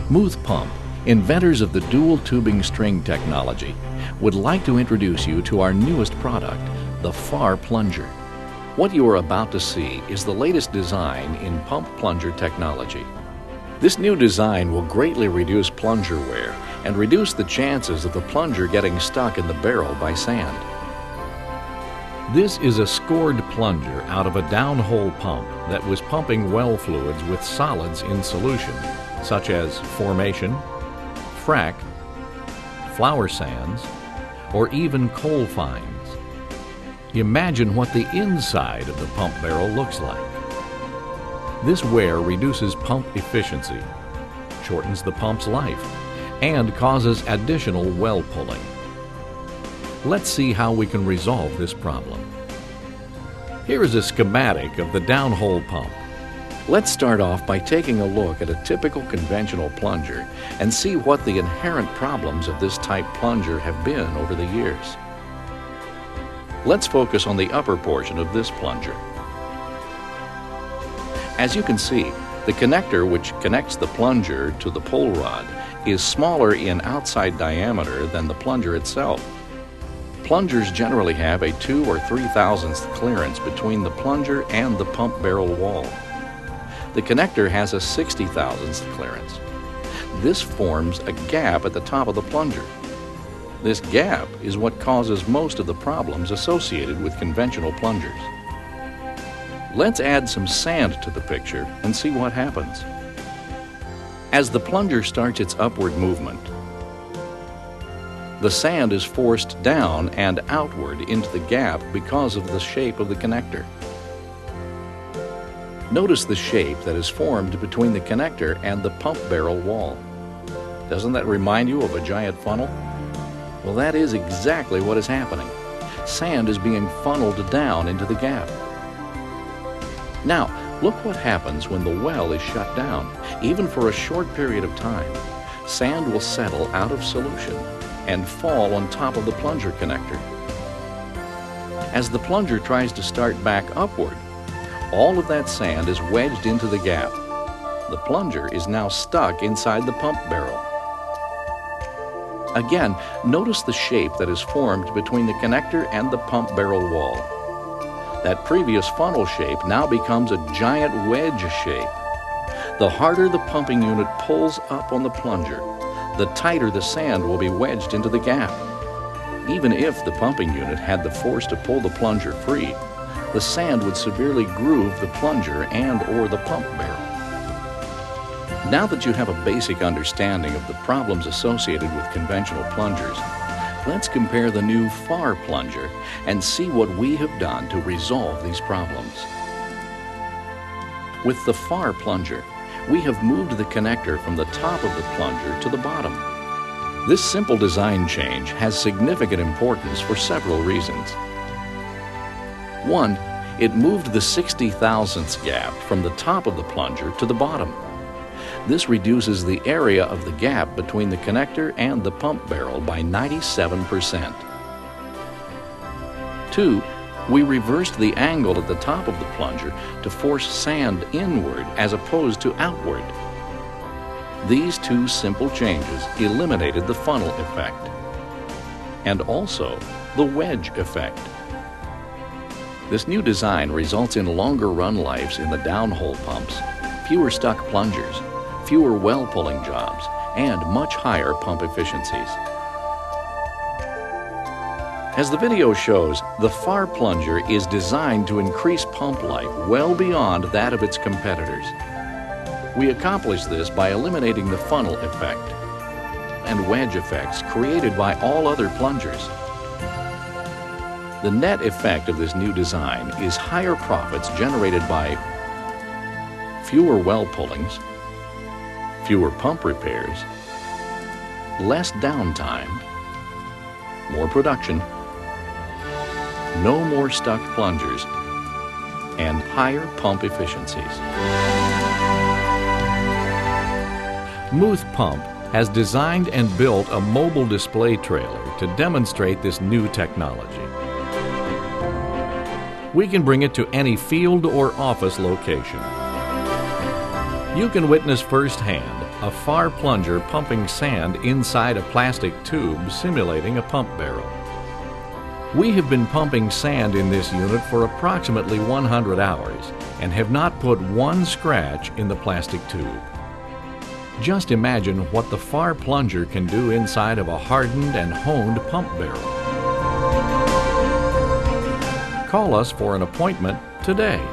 Muth Pump, inventors of the dual tubing string technology, would like to introduce you to our newest product, the farrPlunger. What you are about to see is the latest design in pump plunger technology. This new design will greatly reduce plunger wear and reduce the chances of the plunger getting stuck in the barrel by sand. This is a scored plunger out of a downhole pump that was pumping well fluids with solids in solution, such as formation, frac, flour sands, or even coal fines. Imagine what the inside of the pump barrel looks like. This wear reduces pump efficiency, shortens the pump's life, and causes additional well pulling. Let's see how we can resolve this problem. Here is a schematic of the downhole pump. Let's start off by taking a look at a typical conventional plunger and see what the inherent problems of this type plunger have been over the years. Let's focus on the upper portion of this plunger. As you can see, the connector which connects the plunger to the pull rod is smaller in outside diameter than the plunger itself. Plungers generally have a 2 or 3/1000th clearance between the plunger and the pump barrel wall. The connector has a 60/1000th clearance. This forms a gap at the top of the plunger. This gap is what causes most of the problems associated with conventional plungers. Let's add some sand to the picture and see what happens. As the plunger starts its upward movement, the sand is forced down and outward into the gap because of the shape of the connector. Notice the shape that is formed between the connector and the pump barrel wall. Doesn't that remind you of a giant funnel? Well, that is exactly what is happening. Sand is being funneled down into the gap. Now, look what happens when the well is shut down. Even for a short period of time, sand will settle out of solution and fall on top of the plunger connector. As the plunger tries to start back upward, all of that sand is wedged into the gap. The plunger is now stuck inside the pump barrel. Again, notice the shape that is formed between the connector and the pump barrel wall. That previous funnel shape now becomes a giant wedge shape. The harder the pumping unit pulls up on the plunger, the tighter the sand will be wedged into the gap. Even if the pumping unit had the force to pull the plunger free, the sand would severely groove the plunger and/or the pump barrel. Now that you have a basic understanding of the problems associated with conventional plungers, let's compare the new farrPlunger and see what we have done to resolve these problems. With the farrPlunger, we have moved the connector from the top of the plunger to the bottom. This simple design change has significant importance for several reasons. One, it moved the 60/1000th gap from the top of the plunger to the bottom. This reduces the area of the gap between the connector and the pump barrel by 97%. Two, we reversed the angle at the top of the plunger to force sand inward as opposed to outward. These two simple changes eliminated the funnel effect and also the wedge effect. This new design results in longer run lives in the downhole pumps, fewer stuck plungers, fewer well pulling jobs, and much higher pump efficiencies. As the video shows, the farrPlunger is designed to increase pump life well beyond that of its competitors. We accomplish this by eliminating the funnel effect and wedge effects created by all other plungers. The net effect of this new design is higher profits generated by fewer well pullings, fewer pump repairs, less downtime, more production, no more stuck plungers, and higher pump efficiencies. Muth Pump has designed and built a mobile display trailer to demonstrate this new technology. We can bring it to any field or office location. You can witness firsthand a FAR plunger pumping sand inside a plastic tube simulating a pump barrel. We have been pumping sand in this unit for approximately 100 hours and have not put one scratch in the plastic tube. Just imagine what the FAR plunger can do inside of a hardened and honed pump barrel. Call us for an appointment today.